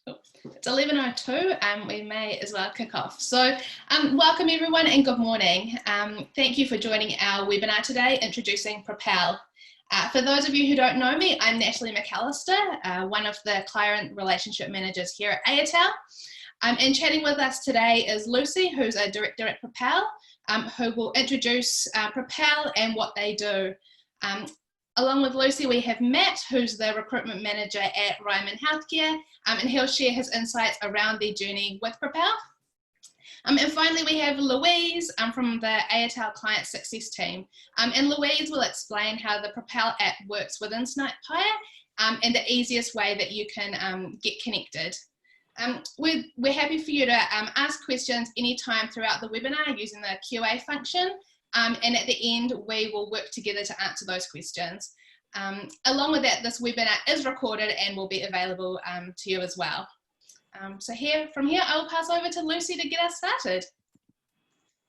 It's 11:02 and we may as well kick off. So welcome everyone and good morning. Thank you for joining our webinar today, introducing Propel. For those of you who don't know me, I'm Natalie McAllister, one of the client relationship managers here at Airtel. And chatting with us today is Lucy, who's a director at Propel, who will introduce Propel and what they do. Along with Lucy, we have Matt, who's the recruitment manager at Ryman Healthcare, and he'll share his insights around their journey with Propel. And finally, we have Louise from the Airtel Client Success Team. And Louise will explain how the Propel app works within SnapHire and the easiest way that you can get connected. We're happy for you to ask questions anytime throughout the webinar using the QA function. And at the end, we will work together to answer those questions. Along with that, this webinar is recorded and will be available to you as well. So from here, I will pass over to Lucy to get us started.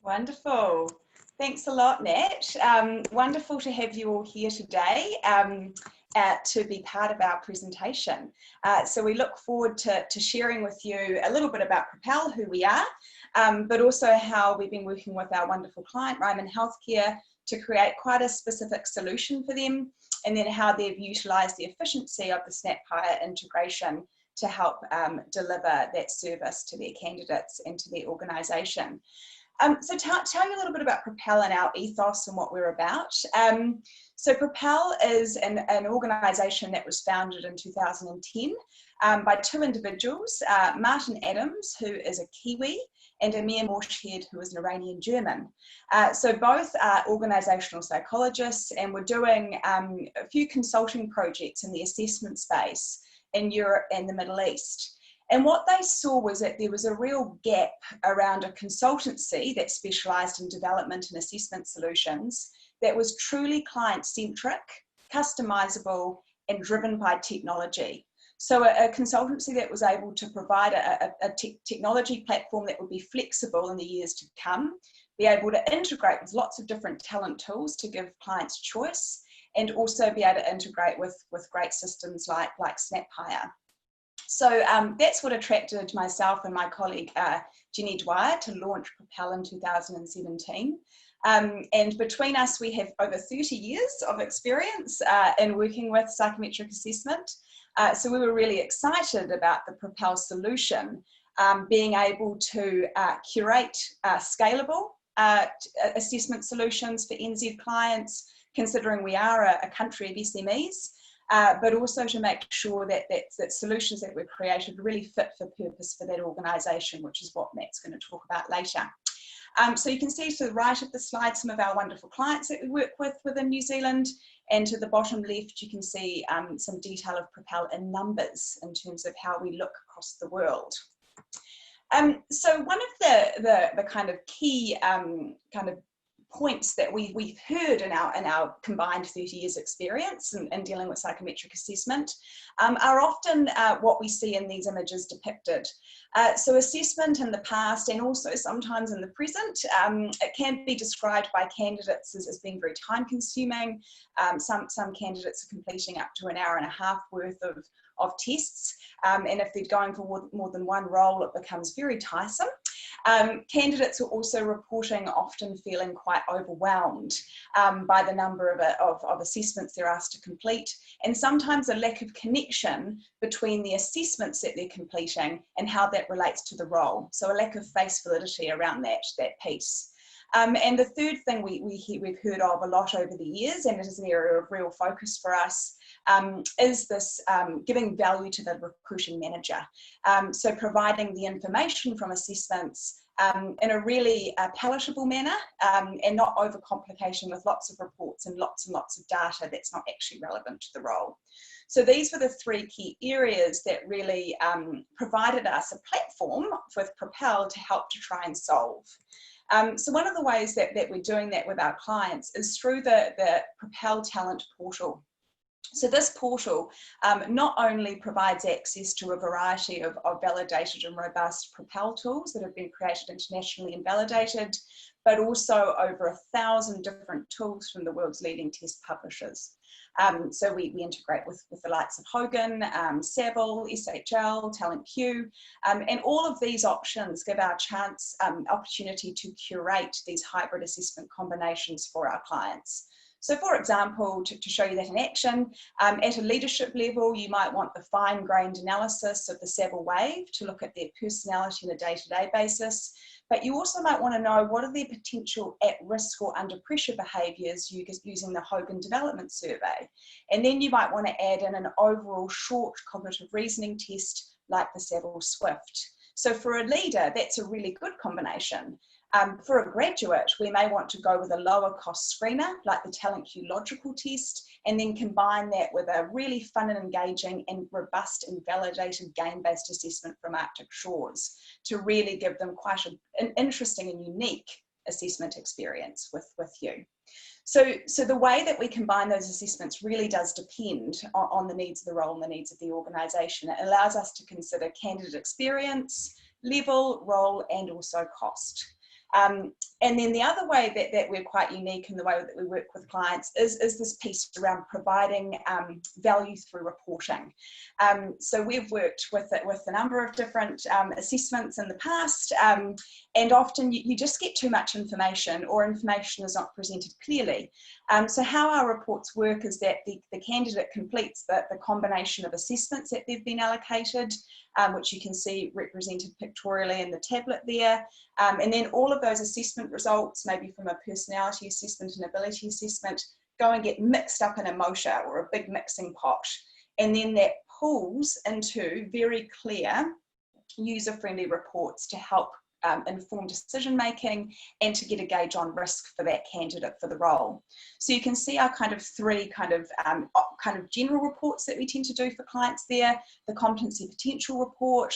Wonderful. Thanks a lot, Nat. Wonderful to have you all here today to be part of our presentation. So we look forward to sharing with you a little bit about Propel, who we are, but also how we've been working with our wonderful client, Ryman Healthcare, to create quite a specific solution for them, and then how they've utilised the efficiency of the SnapHire integration to help deliver that service to their candidates and to their organisation. So tell you a little bit about Propel and our ethos and what we're about. So Propel is an organisation that was founded in 2010 by two individuals, Martin Adams, who is a Kiwi, and Amir Morshed, who is an Iranian German. So both are organisational psychologists, and we're doing a few consulting projects in the assessment space in Europe and the Middle East. And what they saw was that there was a real gap around a consultancy that specialised in development and assessment solutions that was truly client-centric, customisable, and driven by technology. So a consultancy that was able to provide a technology platform that would be flexible in the years to come, be able to integrate with lots of different talent tools to give clients choice, and also be able to integrate with great systems like SnapHire. So that's what attracted myself and my colleague Jenny Dwyer to launch Propel in 2017. And between us, we have over 30 years of experience in working with psychometric assessment. So we were really excited about the Propel solution, being able to curate scalable assessment solutions for NZ clients, considering we are a country of SMEs. But also to make sure that solutions that were created really fit for purpose for that organisation, which is what Matt's going to talk about later. So you can see to the right of the slide some of our wonderful clients that we work with within New Zealand, and to the bottom left you can see some detail of Propel in numbers in terms of how we look across the world. So one of the kind of key kind of points that we've heard in our combined 30 years experience in dealing with psychometric assessment are often what we see in these images depicted. So assessment in the past, and also sometimes in the present, it can be described by candidates as being very time consuming. Some candidates are completing up to an hour and a half worth of tests, and if they're going for more than one role, it becomes very tiresome. Candidates are also reporting often feeling quite overwhelmed by the number of assessments they're asked to complete, and sometimes a lack of connection between the assessments that they're completing and how that relates to the role. So a lack of face validity around that piece. And the third thing we've heard of a lot over the years, and it is an area of real focus for us, is this giving value to the recruiting manager. So providing the information from assessments in a really palatable manner and not overcomplication with lots of reports and lots of data that's not actually relevant to the role. So these were the three key areas that really provided us a platform with Propel to help to try and solve. So one of the ways that we're doing that with our clients is through the Propel Talent Portal. So this portal not only provides access to a variety of validated and robust Propel tools that have been created internationally and validated, but also over 1,000 different tools from the world's leading test publishers. So we integrate with the likes of Hogan, Saville, SHL, Talent Q, and all of these options give our opportunity to curate these hybrid assessment combinations for our clients. So for example, to show you that in action, at a leadership level, you might want the fine-grained analysis of the Saville wave to look at their personality on a day-to-day basis. But you also might want to know what are their potential at-risk or under-pressure behaviours using the Hogan Development Survey. And then you might want to add in an overall short cognitive reasoning test like the Saville Swift. So for a leader, that's a really good combination. For a graduate, we may want to go with a lower cost screener like the Talent Q Logical test, and then combine that with a really fun and engaging and robust and validated game-based assessment from Arctic Shores to really give them quite an interesting and unique assessment experience with you. So the way that we combine those assessments really does depend on the needs of the role and the needs of the organisation. It allows us to consider candidate experience, level, role, and also cost. And then the other way that we're quite unique in the way that we work with clients is this piece around providing value through reporting. So we've worked with a number of different assessments in the past, and often you just get too much information, or information is not presented clearly. So how our reports work is that the candidate completes the combination of assessments that they've been allocated, which you can see represented pictorially in the tablet there. And then all of those assessment results, maybe from a personality assessment and ability assessment, go and get mixed up in a motor or a big mixing pot. And then that pulls into very clear, user-friendly reports to help inform decision making and to get a gauge on risk for that candidate for the role. So you can see our three general reports that we tend to do for clients there. The competency potential report,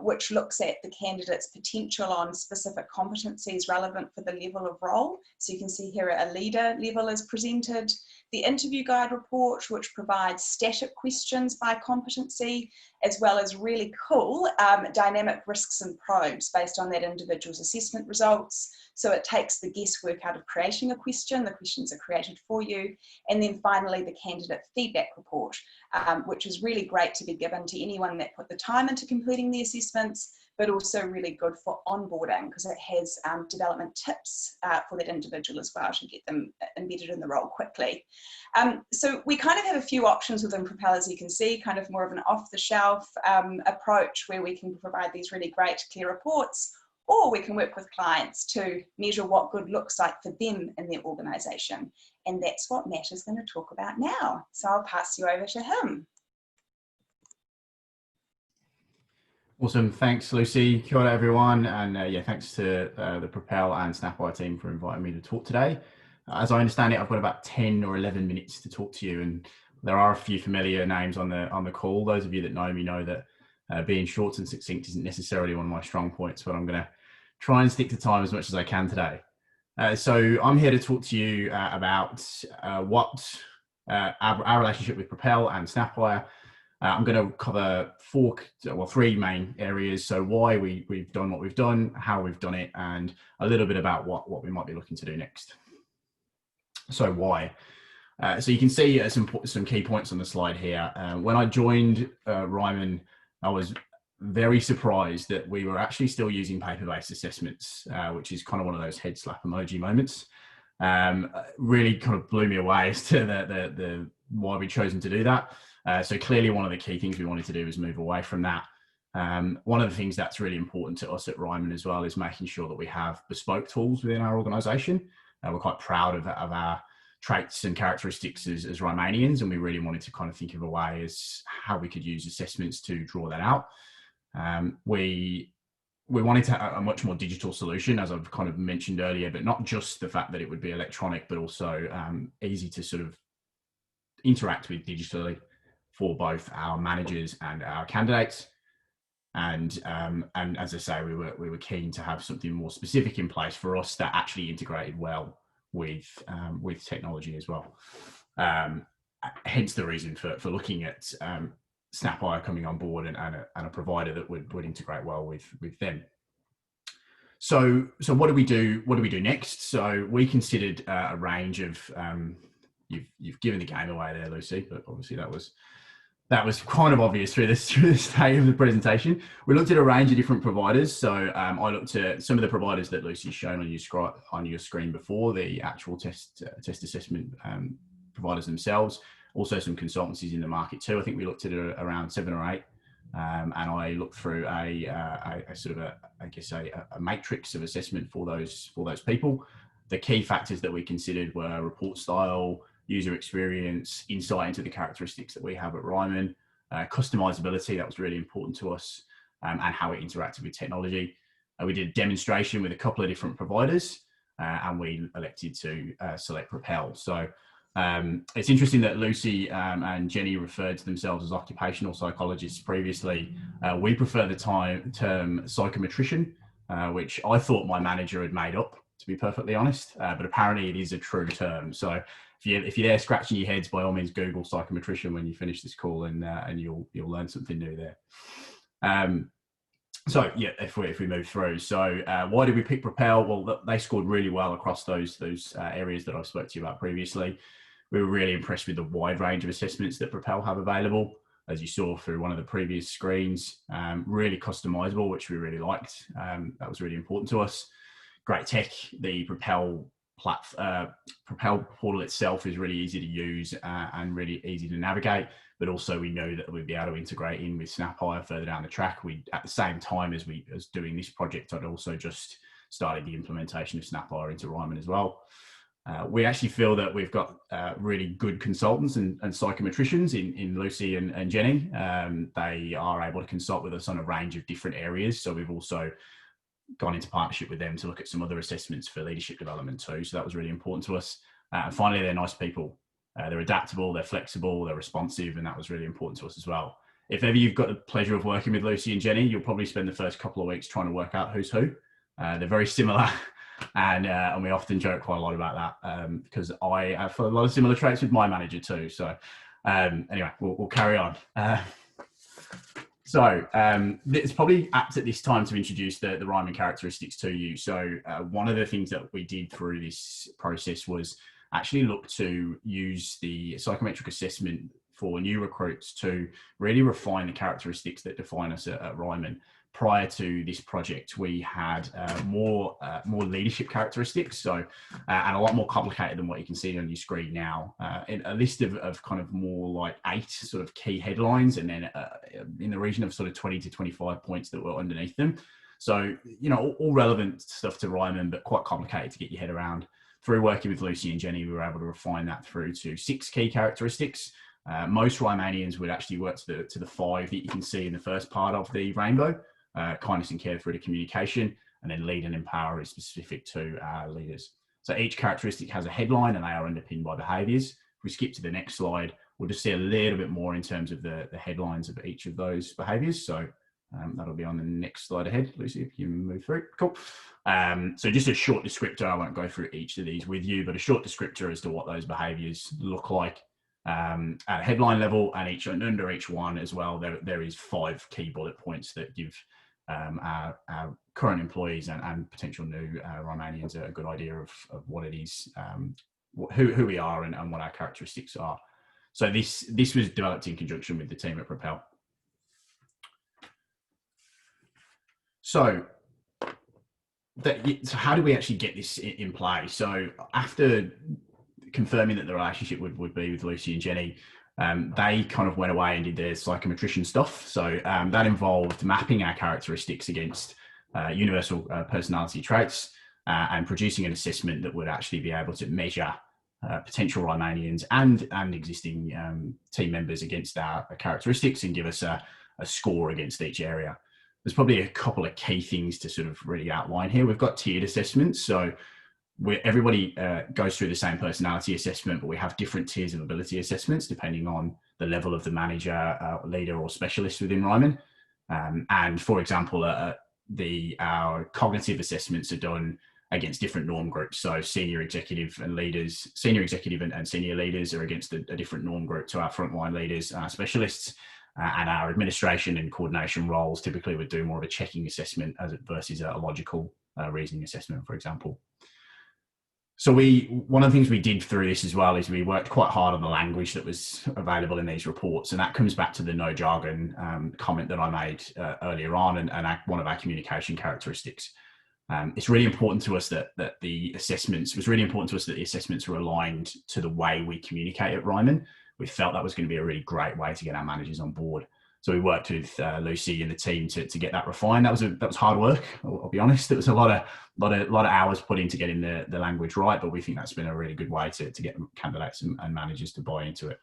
which looks at the candidate's potential on specific competencies relevant for the level of role. So you can see here a leader level is presented. The interview guide report, which provides static questions by competency, as well as really cool dynamic risks and probes based on that individual's assessment results. So it takes the guesswork out of creating a question. The questions are created for you. And then finally, the candidate feedback report, which is really great to be given to anyone that put the time into completing the assessments, but also really good for onboarding because it has development tips for that individual as well to get them embedded in the role quickly. So we kind of have a few options within Propel, as you can see, kind of more of an off-the-shelf approach where we can provide these really great clear reports, or we can work with clients to measure what good looks like for them in their organisation. And that's what Matt is going to talk about now. So I'll pass you over to him. Awesome, thanks Lucy. Kia ora everyone, and yeah, thanks to the Propel and SnapHire team for inviting me to talk today. As I understand it, I've got about 10 or 11 minutes to talk to you, and there are a few familiar names on the call. Those of you that know me know that being short and succinct isn't necessarily one of my strong points, but I'm going to try and stick to time as much as I can today. So I'm here to talk to you about what our relationship with Propel and SnapHire. I'm going to cover three main areas. So why we've done what we've done, how we've done it, and a little bit about what we might be looking to do next. So why? So you can see some key points on the slide here. When I joined Ryman, I was very surprised that we were actually still using paper-based assessments, which is kind of one of those head slap emoji moments. Really kind of blew me away as to the why we'd chosen to do that. So clearly one of the key things we wanted to do was move away from that. One of the things that's really important to us at Ryman as well is making sure that we have bespoke tools within our organisation. We're quite proud of our traits and characteristics as Rymanians, and we really wanted to kind of think of a way as how we could use assessments to draw that out. We wanted to have a much more digital solution, as I've kind of mentioned earlier, but not just the fact that it would be electronic, but also easy to sort of interact with digitally for both our managers and our candidates. And as I say, we were keen to have something more specific in place for us that actually integrated well with technology as well. Hence the reason for looking at SnapHire coming on board and a provider that would integrate well with them. So what do we do? What do we do next? So we considered a range of you've given the game away there, Lucy, but obviously that was kind of obvious through this day of the presentation. We looked at a range of different providers. So I looked at some of the providers that Lucy's shown on your screen before, the actual test assessment providers themselves. Also some consultancies in the market too. I think we looked at around 7 or 8. And I looked through a sort of a matrix of assessment for those people. The key factors that we considered were report style, user experience, insight into the characteristics that we have at Ryman, customizability, that was really important to us, and how it interacted with technology. We did a demonstration with a couple of different providers, and we elected to select Propel. So it's interesting that Lucy and Jenny referred to themselves as occupational psychologists previously. We prefer the term psychometrician, which I thought my manager had made up, to be perfectly honest, but apparently it is a true term. So if you're there scratching your heads, by all means Google psychometrician when you finish this call, and you'll learn something new there. So yeah, if we move through, so why did we pick Propel? Well, they scored really well across those areas that I spoke to you about previously. We were really impressed with the wide range of assessments that Propel have available, as you saw through one of the previous screens. Really customizable, which we really liked. That was really important to us. Great tech. The Propel portal itself is really easy to use and really easy to navigate, but also we know that we'd be able to integrate in with SnapHire further down the track. At the same time as doing this project, I'd also just started the implementation of SnapHire into Ryman as well. We actually feel that we've got really good consultants and psychometricians in Lucy and Jenny. They are able to consult with us on a range of different areas. So we've also gone into partnership with them to look at some other assessments for leadership development too. So that was really important to us. And finally, they're nice people. They're adaptable, they're flexible, they're responsive, and that was really important to us as well. If ever you've got the pleasure of working with Lucy and Jenny, you'll probably spend the first couple of weeks trying to work out who's who. They're very similar. And we often joke quite a lot about that because I have a lot of similar traits with my manager too. So anyway, we'll carry on. So it's probably apt at this time to introduce the Ryman characteristics to you. So one of the things that we did through this process was actually look to use the psychometric assessment for new recruits to really refine the characteristics that define us at Ryman. Prior to this project, we had more leadership characteristics, so and a lot more complicated than what you can see on your screen now. A list of kind of more like 8 sort of key headlines, and then in the region of sort of 20 to 25 points that were underneath them. So, you know, all relevant stuff to Ryman, but quite complicated to get your head around. Through working with Lucy and Jenny, we were able to refine that through to 6 key characteristics. Most Rymanians would actually work to the 5 that you can see in the first part of the rainbow. Kindness and care through to communication, and then lead and empower is specific to our leaders. So each characteristic has a headline and they are underpinned by behaviours. If we skip to the next slide, we'll just see a little bit more in terms of the headlines of each of those behaviours. So that'll be on the next slide ahead. Lucy, if you move through. Cool. So just a short descriptor. I won't go through each of these with you, but a short descriptor as to what those behaviours look like at headline level, and under each one as well, there is 5 key bullet points that give our current employees and potential new Rymanians a good idea of what it is, who we are and what our characteristics are. So this was developed in conjunction with the team at Propel. So how do we actually get this in play? So after confirming that the relationship would be with Lucy and Jenny, they kind of went away and did their psychometrician stuff. So that involved mapping our characteristics against universal personality traits and producing an assessment that would actually be able to measure potential Rymanians and existing team members against our characteristics and give us a score against each area. There's probably a couple of key things to sort of really outline here. We've got tiered assessments. So everybody goes through the same personality assessment, but we have different tiers of ability assessments depending on the level of the manager, leader, or specialist within Ryman. And for example, our cognitive assessments are done against different norm groups. So senior executive and senior leaders are against a different norm group to our frontline leaders, our specialists. And our administration and coordination roles typically would do more of a checking assessment versus a logical reasoning assessment, for example. So one of the things we did through this as well is we worked quite hard on the language that was available in these reports, and that comes back to the no jargon comment that I made earlier on, and one of our communication characteristics. It's really important to us that the assessments were aligned to the way we communicate at Ryman. We felt that was going to be a really great way to get our managers on board. So we worked with Lucy and the team to get that refined. That was hard work. I'll be honest. It was a lot of hours put into getting the language right, but we think that's been a really good way to get candidates and managers to buy into it.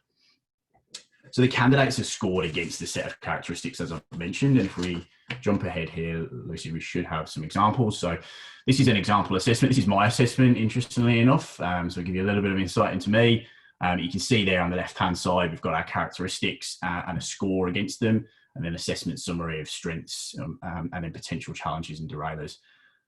So the candidates are scored against the set of characteristics, as I've mentioned. And if we jump ahead here, Lucy, we should have some examples. So this is an example assessment. This is my assessment, interestingly enough. So I'll give you a little bit of insight into me. You can see there on the left-hand side, we've got our characteristics and a score against them, and then assessment summary of strengths and then potential challenges and derailers.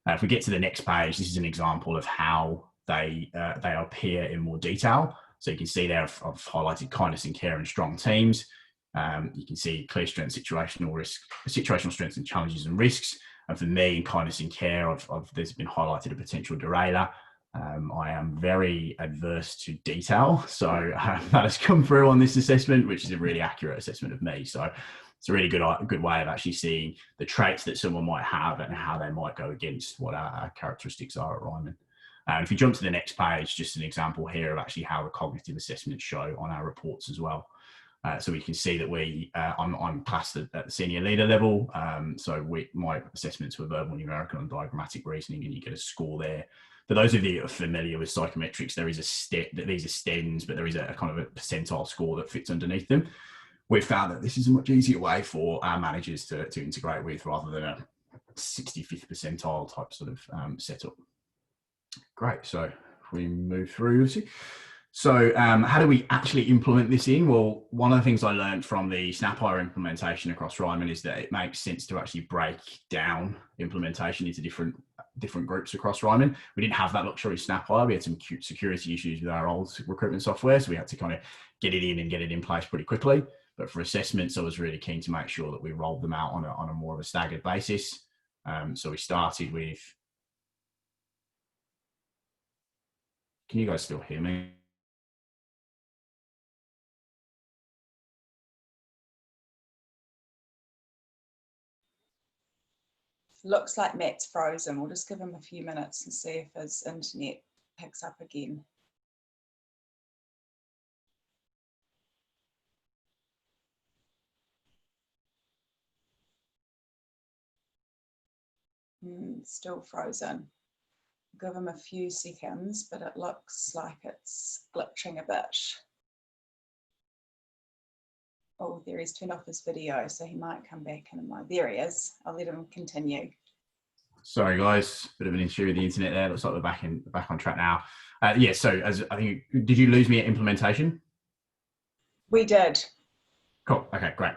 If we get to the next page, this is an example of how they appear in more detail. So you can see there I've highlighted kindness and care and strong teams. You can see clear strengths, situational strengths and challenges and risks. And for me, in kindness and care, there's been highlighted a potential derailer. I am very adverse to detail, so that has come through on this assessment, which is a really accurate assessment of me. So it's a really good way of actually seeing the traits that someone might have and how they might go against what our characteristics are at Ryman. If you jump to the next page, just an example here of actually how the cognitive assessments show on our reports as well. So we can see that I'm classed at the senior leader level. So my assessments were verbal, numerical and diagrammatic reasoning, and you get a score there. For those of you who are familiar with psychometrics, these are STENs, but there is a kind of a percentile score that fits underneath them. We've found that this is a much easier way for our managers to integrate with, rather than a 65th percentile type sort of setup. Great. So if we move through, so how do we actually implement this in? Well, one of the things I learned from the SnapHire implementation across Ryman is that it makes sense to actually break down implementation into different groups across Ryman. We didn't have that luxury with SnapHire. We had some security issues with our old recruitment software, so we had to kind of get it in and get it in place pretty quickly. But for assessments, I was really keen to make sure that we rolled them out on a more of a staggered basis. So we started with. Can you guys still hear me? Looks like Matt's frozen. We'll just give him a few minutes and see if his internet picks up again. Still frozen. Give him a few seconds, but it looks like it's glitching a bit. Oh, there he's turned off his video, so he might come back in a moment. There he is. I'll let him continue. Sorry, guys, bit of an issue with the internet there. Looks like we're back on track now. Yeah, so did you lose me at implementation? We did. Cool. Okay, great.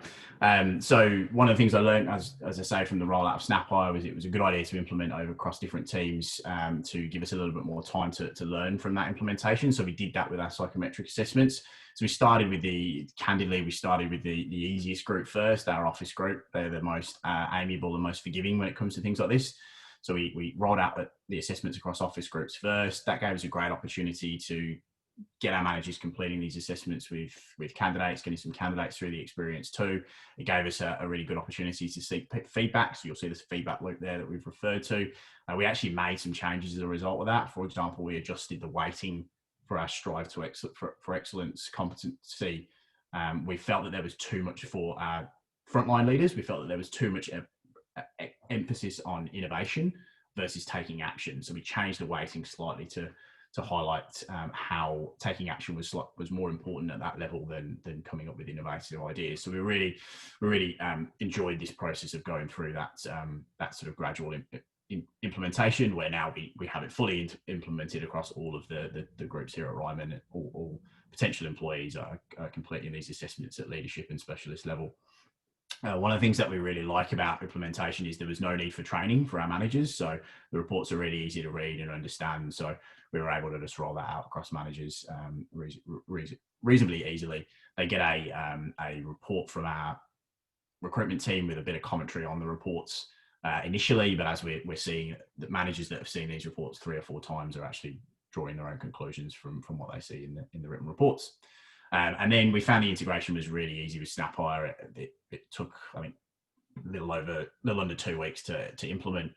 So one of the things I learned, as I say, from the rollout of SnapHire was it was a good idea to implement across different teams to give us a little bit more time to learn from that implementation. So we did that with our psychometric assessments. So we started with the easiest group first, our office group. They're the most amiable and most forgiving when it comes to things like this. So we rolled out the assessments across office groups first. That gave us a great opportunity to get our managers completing these assessments with candidates, getting some candidates through the experience too. It gave us a really good opportunity to seek feedback. So you'll see this feedback loop there that we've referred to. We actually made some changes as a result of that. For example, we adjusted the weighting for our strive to for excellence competency. We felt that there was too much for our frontline leaders. We felt that there was too much emphasis on innovation versus taking action. So we changed the weighting slightly to highlight how taking action was more important at that level than coming up with innovative ideas. So we really enjoyed this process of going through that sort of gradual implementation, where now we have it fully implemented across all of the groups here at Ryman. All potential employees are completing these assessments at leadership and specialist level. One of the things that we really like about implementation is there was no need for training for our managers. So the reports are really easy to read and understand. So we were able to just roll that out across managers reasonably easily. They get a report from our recruitment team with a bit of commentary on the reports initially, but as we're seeing, the managers that have seen these reports 3 or 4 times are actually drawing their own conclusions from what they see in the written reports. And then we found the integration was really easy with SnapHire. It took, I mean, a little under 2 weeks to implement,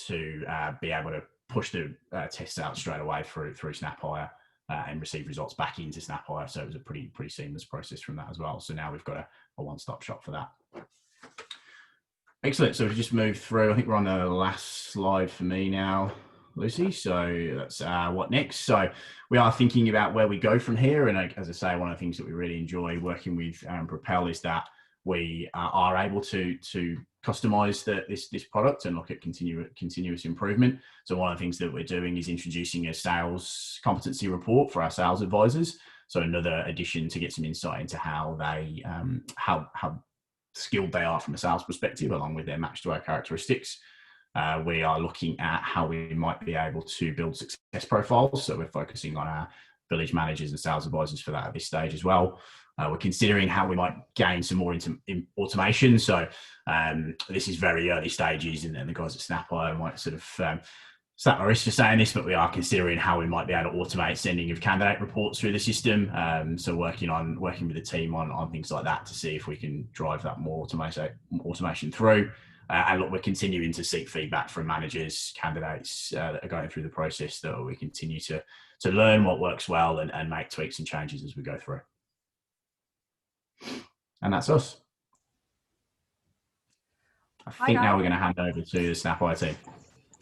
to be able to push the tests out straight away through SnapHire and receive results back into SnapHire. So it was a pretty seamless process from that as well. So now we've got a one-stop shop for that. Excellent. So we just moved through. I think we're on the last slide for me now, Lucy. So that's what next. So we are thinking about where we go from here. And as I say, one of the things that we really enjoy working with Propel is that we are able to customize this product and look at continuous improvement. So one of the things that we're doing is introducing a sales competency report for our sales advisors. So another addition to get some insight into how they how skilled they are from a sales perspective, along with their match to our characteristics. We are looking at how we might be able to build success profiles. So we're focusing on our village managers and sales advisors for that at this stage as well. We're considering how we might gain some more automation. So this is very early stages, and the guys at SnapHire might sort of slap my wrist for saying this, but we are considering how we might be able to automate sending of candidate reports through the system. So working with the team on things like that to see if we can drive that more automation through. And look, we're continuing to seek feedback from managers, candidates that are going through the process, that we continue to learn what works well and make tweaks and changes as we go through. And that's us. I think now we're going to hand over to the SnapHire team.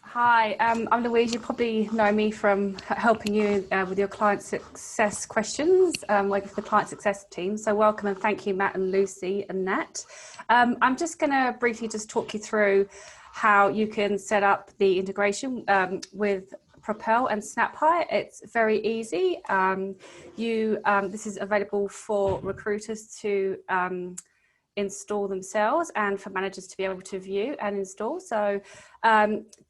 Hi, I'm Louise. You probably know me from helping you with your client success questions, working for the client success team. So welcome and thank you, Matt and Lucy and Nat. I'm just going to briefly just talk you through how you can set up the integration with Propel and SnapHire. It's very easy. This is available for recruiters to install themselves and for managers to be able to view and install. So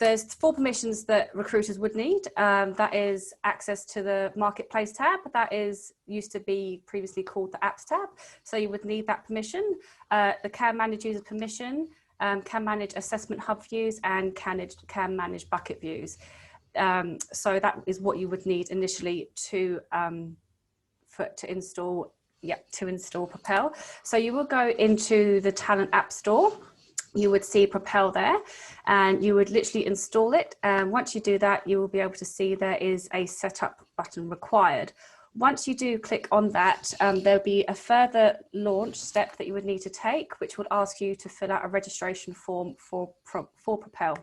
there's 4 permissions that recruiters would need. That is access to the marketplace tab. That used to be previously called the apps tab. So you would need that permission. The can manage user permission, can manage assessment hub views, and can manage bucket views. So that is what you would need initially to install Propel. So you will go into the Talent App Store. You would see Propel there, and you would literally install it. And once you do that, you will be able to see there is a setup button required. Once you do click on that, there'll be a further launch step that you would need to take, which would ask you to fill out a registration form for Propel.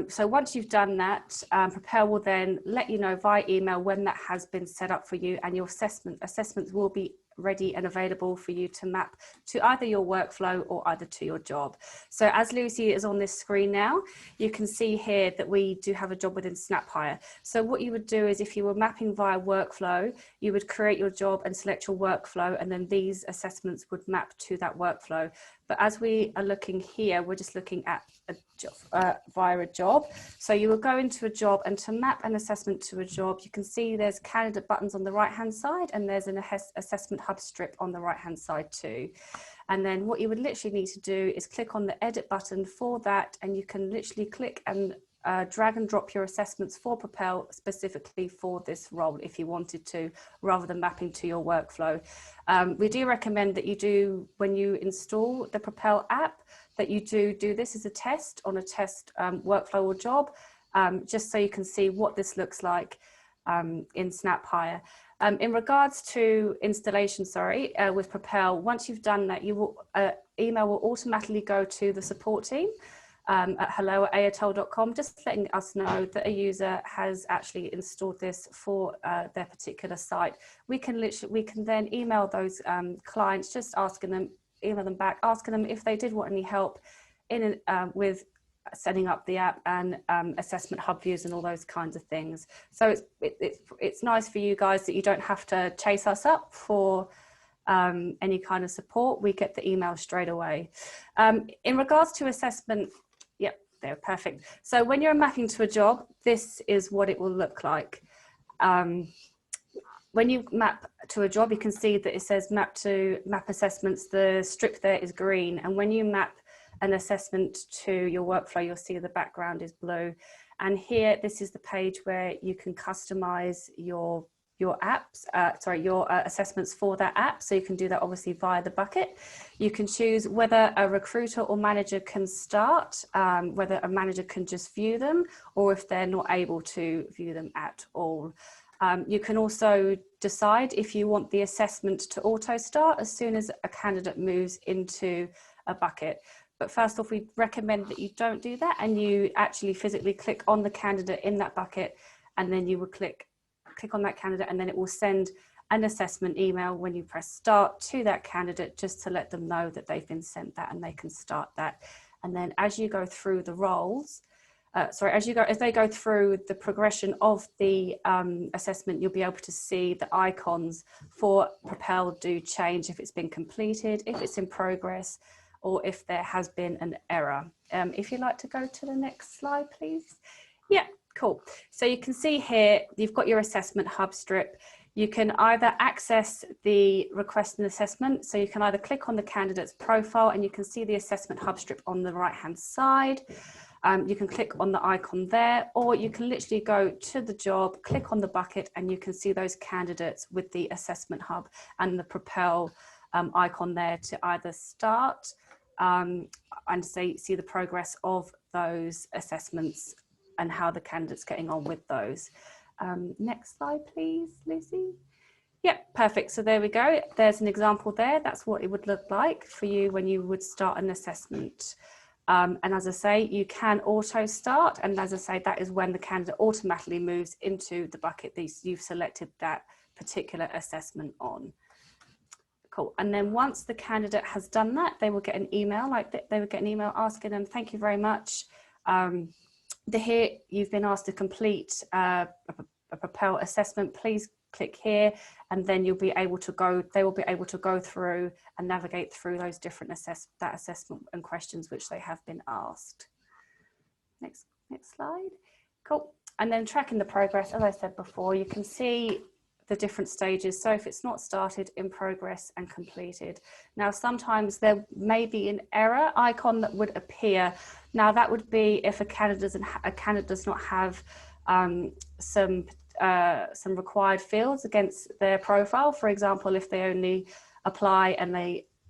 So once you've done that, Propel will then let you know via email when that has been set up for you, and your assessments will be ready and available for you to map to either your workflow or either to your job. So as Lucy is on this screen now, you can see here that we do have a job within SnapHire. So what you would do is, if you were mapping via workflow, you would create your job and select your workflow, and then these assessments would map to that workflow. But as we are looking here, we're just looking at a job, via a job. So you will go into a job, and to map an assessment to a job, you can see there's candidate buttons on the right hand side, and there's an assessment hub strip on the right hand side too. And then what you would literally need to do is click on the edit button for that, and you can literally click and drag and drop your assessments for Propel specifically for this role if you wanted to, rather than mapping to your workflow. We do recommend that you do, when you install the Propel app, that you do this as a test on a test workflow or job, just so you can see what this looks like in SnapHire. In regards to installation, with Propel, once you've done that, you will email will automatically go to the support team at hello@airtel.com, just letting us know that a user has actually installed this for their particular site. We can then email those clients, just email them back, asking them if they did want any help with setting up the app and assessment hub views and all those kinds of things. So it's nice for you guys that you don't have to chase us up for any kind of support. We get the email straight away. In regards to assessment, yep, they're perfect. So when you're mapping to a job, this is what it will look like. When you map to a job, you can see that it says map assessments. The strip there is green. And when you map an assessment to your workflow, you'll see the background is blue. And here, this is the page where you can customize your apps, your assessments for that app. So you can do that obviously via the bucket. You can choose whether a recruiter or manager can start, whether a manager can just view them, or if they're not able to view them at all. You can also decide if you want the assessment to auto start as soon as a candidate moves into a bucket. But first off, we recommend that you don't do that and you actually physically click on the candidate in that bucket, and then you would click on that candidate, and then it will send an assessment email when you press start to that candidate, just to let them know that they've been sent that and they can start that. And then as you go through the roles, as they go through the progression of the assessment, you'll be able to see the icons for Propel do change if it's been completed, if it's in progress, or if there has been an error. If you'd like to go to the next slide, please. Yeah, cool. So you can see here, you've got your assessment hub strip. You can either access the request and assessment. So you can either click on the candidate's profile and you can see the assessment hub strip on the right-hand side. You can click on the icon there, or you can literally go to the job, click on the bucket, and you can see those candidates with the assessment hub and the Propel icon there to either start and see the progress of those assessments and how the candidate's getting on with those. Next slide, please, Lucy. Yep, perfect. So there we go. There's an example there. That's what it would look like for you when you would start an assessment. And as I say, you can auto start. And as I say, that is when the candidate automatically moves into the bucket that you've selected that particular assessment on. Cool. And then once the candidate has done that, they will get an email they would get an email asking them, thank you very much. Here you've been asked to complete a Propel assessment. Please click here, and then you'll be able to go. They will be able to go through and navigate through those different assessment and questions which they have been asked. Next slide. Cool. And then tracking the progress, as I said before, you can see the different stages. So if it's not started, in progress, and completed. Now, sometimes there may be an error icon that would appear. Now, that would be if a candidate does not have some required fields against their profile. For example, if they only apply and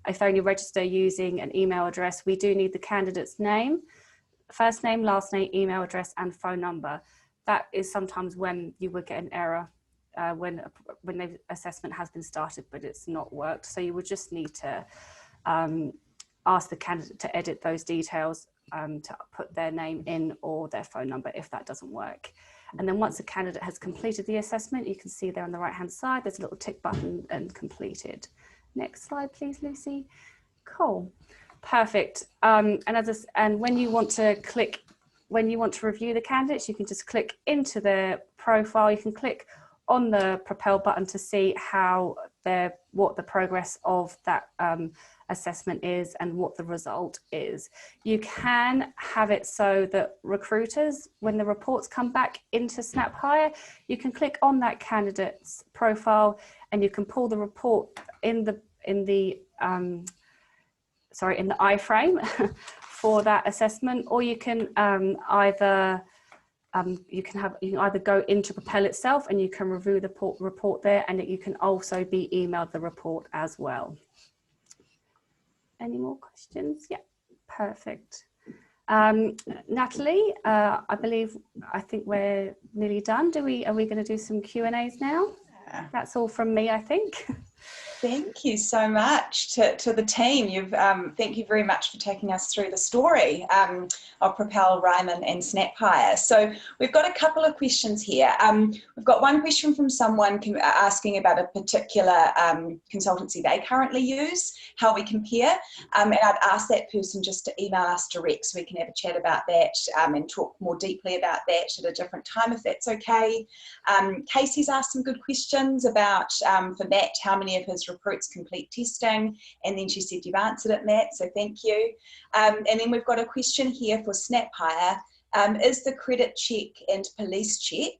if they only register using an email address, we do need the candidate's name, first name, last name, email address, and phone number. That is sometimes when you would get an error. When the assessment has been started but it's not worked. So you would just need to ask the candidate to edit those details to put their name in or their phone number if that doesn't work. And then once the candidate has completed the assessment, you can see there on the right hand side there's a little tick button and completed. Next slide, please, Lucy. Cool, perfect. And when you want to review the candidates, you can just click into their profile. You can click on the Propel button to see what the progress of that assessment is and what the result is. You can have it so that recruiters, when the reports come back into SnapHire, you can click on that candidate's profile and you can pull the report in the iframe for that assessment, or you can you can either go into Propel itself and you can review the report there, and you can also be emailed the report as well. Any more questions? Yeah, perfect. Natalie, I think we're nearly done. Are we going to do some Q&As now? Yeah. That's all from me, I think. Thank you so much to the team. Thank you very much for taking us through the story of Propel, Ryman and SnapHire. So we've got a couple of questions here. We've got one question from someone asking about a particular consultancy they currently use, how we compare, and I'd ask that person just to email us direct so we can have a chat about that and talk more deeply about that at a different time if that's okay. Casey's asked some good questions about, for Matt, how many of his recruits complete testing, and then she said you've answered it, Matt, so thank you. And then we've got a question here for SnapHire. Is the credit check and police check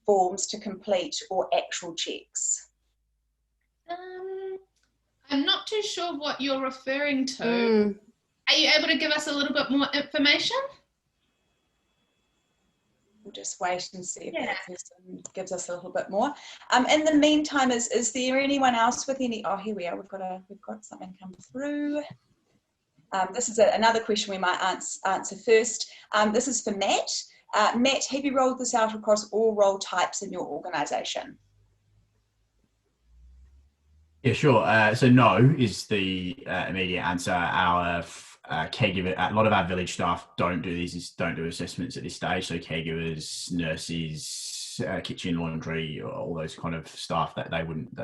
forms to complete or actual checks? I'm not too sure what you're referring to. Are you able to give us a little bit more information? We'll just wait and see if Yeah. that person gives us a little bit more. In the meantime, is there anyone else with any? Oh, here we are. We've got something come through. This is another question we might answer first. This is for Matt. Matt, have you rolled this out across all role types in your organisation? Yeah, sure. So no is the immediate answer. Our caregiver, a lot of our village staff don't do assessments at this stage. So caregivers, nurses, kitchen, laundry, all those kind of staff that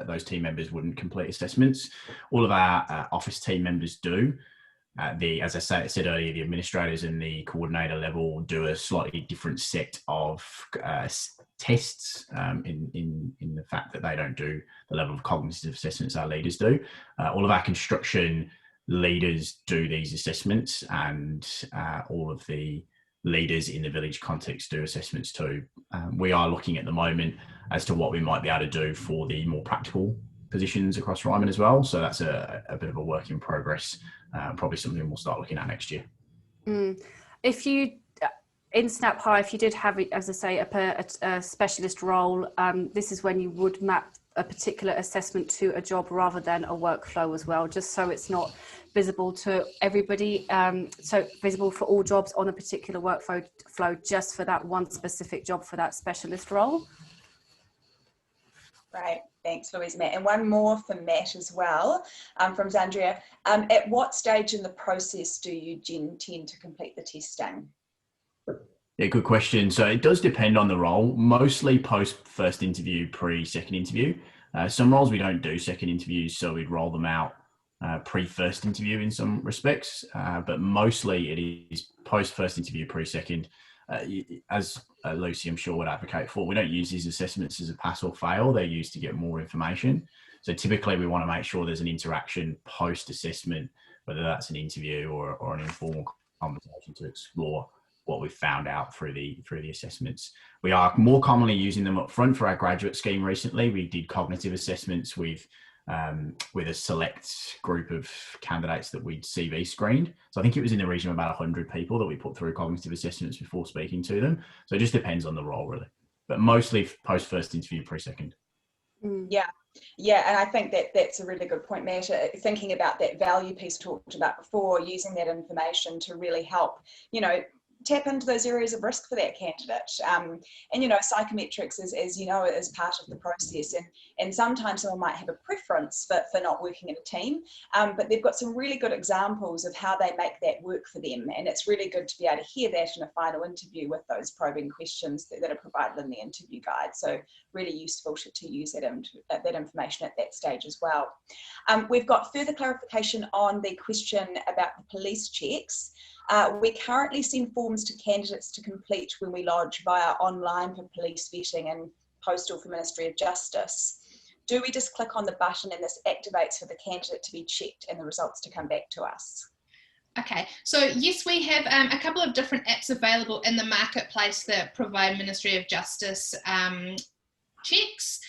those team members wouldn't complete assessments. All of our office team members do. As I said earlier, the administrators and the coordinator level do a slightly different set of tests in the fact that they don't do the level of cognitive assessments our leaders do. All of our construction leaders do these assessments, and all of the leaders in the village context do assessments too. We are looking at the moment as to what we might be able to do for the more practical positions across Ryman as well. So that's a bit of a work in progress. Probably something we'll start looking at next year. If you, in SnapHire, if you did have, as I say, a specialist role, this is when you would map a particular assessment to a job rather than a workflow as well, just so it's not visible to everybody. So visible for all jobs on a particular workflow just for that one specific job for that specialist role. Right, thanks Louise, Matt. And one more for Matt as well, from Zandria. At what stage in the process do you tend to complete the testing? Yeah, good question. So it does depend on the role, mostly post first interview, pre-second interview. Some roles we don't do second interviews, so we'd roll them out pre-first interview in some respects, but mostly it is post first interview, pre-second. As Lucy, I'm sure, would advocate for, we don't use these assessments as a pass or fail. They're used to get more information. So typically we want to make sure there's an interaction post-assessment, whether that's an interview or an informal conversation to explore what we've found out through the assessments. We are more commonly using them up front for our graduate scheme recently. We did cognitive assessments with a select group of candidates that we'd CV screened. So I think it was in the region of about 100 people that we put through cognitive assessments before speaking to them. So it just depends on the role really, but mostly post first interview, pre-second. Yeah, and I think that's a really good point, Matt. Thinking about that value piece talked about before, using that information to really help, tap into those areas of risk for that candidate. And, psychometrics as you know, is part of the process. And sometimes someone might have a preference for not working in a team, but they've got some really good examples of how they make that work for them. And it's really good to be able to hear that in a final interview with those probing questions that are provided in the interview guide. So really useful to use that information at that stage as well. We've got further clarification on the question about the police checks. We currently send forms to candidates to complete when we lodge via online for police vetting and postal for Ministry of Justice. Do we just click on the button and this activates for the candidate to be checked and the results to come back to us? Okay, so yes, we have a couple of different apps available in the marketplace that provide Ministry of Justice checks.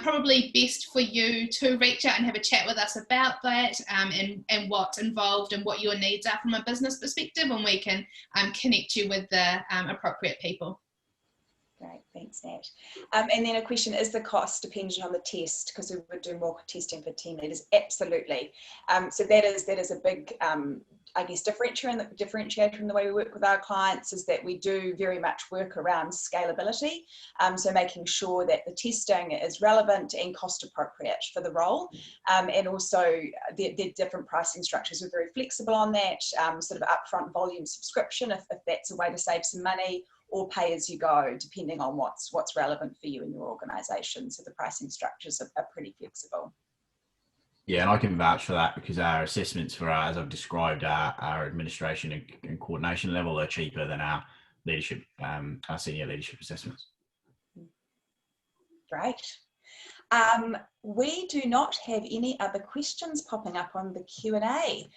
Probably best for you to reach out and have a chat with us about that and what's involved and what your needs are from a business perspective, and we can connect you with the appropriate people. Great, thanks Nat. And then a question, is the cost dependent on the test? Because we would do more testing for team leaders. Absolutely. So that is a big differentiator in the way we work with our clients, is that we do very much work around scalability. So making sure that the testing is relevant and cost appropriate for the role. And also the different pricing structures. We're very flexible on that, sort of upfront volume subscription if that's a way to save some money, or pay as you go, depending on what's relevant for you in your organisation. So the pricing structures are pretty flexible. Yeah, and I can vouch for that because our assessments for as I've described, our administration and coordination level are cheaper than our leadership, our senior leadership assessments. Great. We do not have any other questions popping up on the Q&A.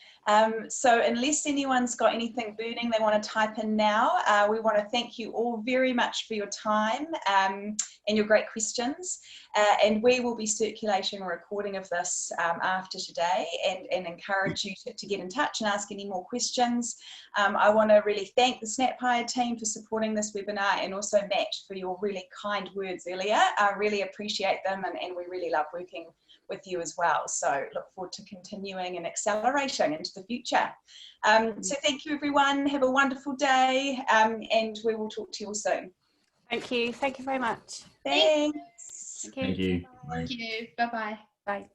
So unless anyone's got anything burning they want to type in now, we want to thank you all very much for your time and your great questions. and we will be circulating a recording of this after today, and encourage you to get in touch and ask any more questions. I want to really thank the SnapHire team for supporting this webinar, and also Matt for your really kind words earlier. I really appreciate them, and we really love working with you as well. So look forward to continuing and accelerating into the future. So thank you everyone, have a wonderful day, and we will talk to you all soon. Thank you very much. Thanks. Thank you. Thank you. Thank you. Bye-bye. Bye.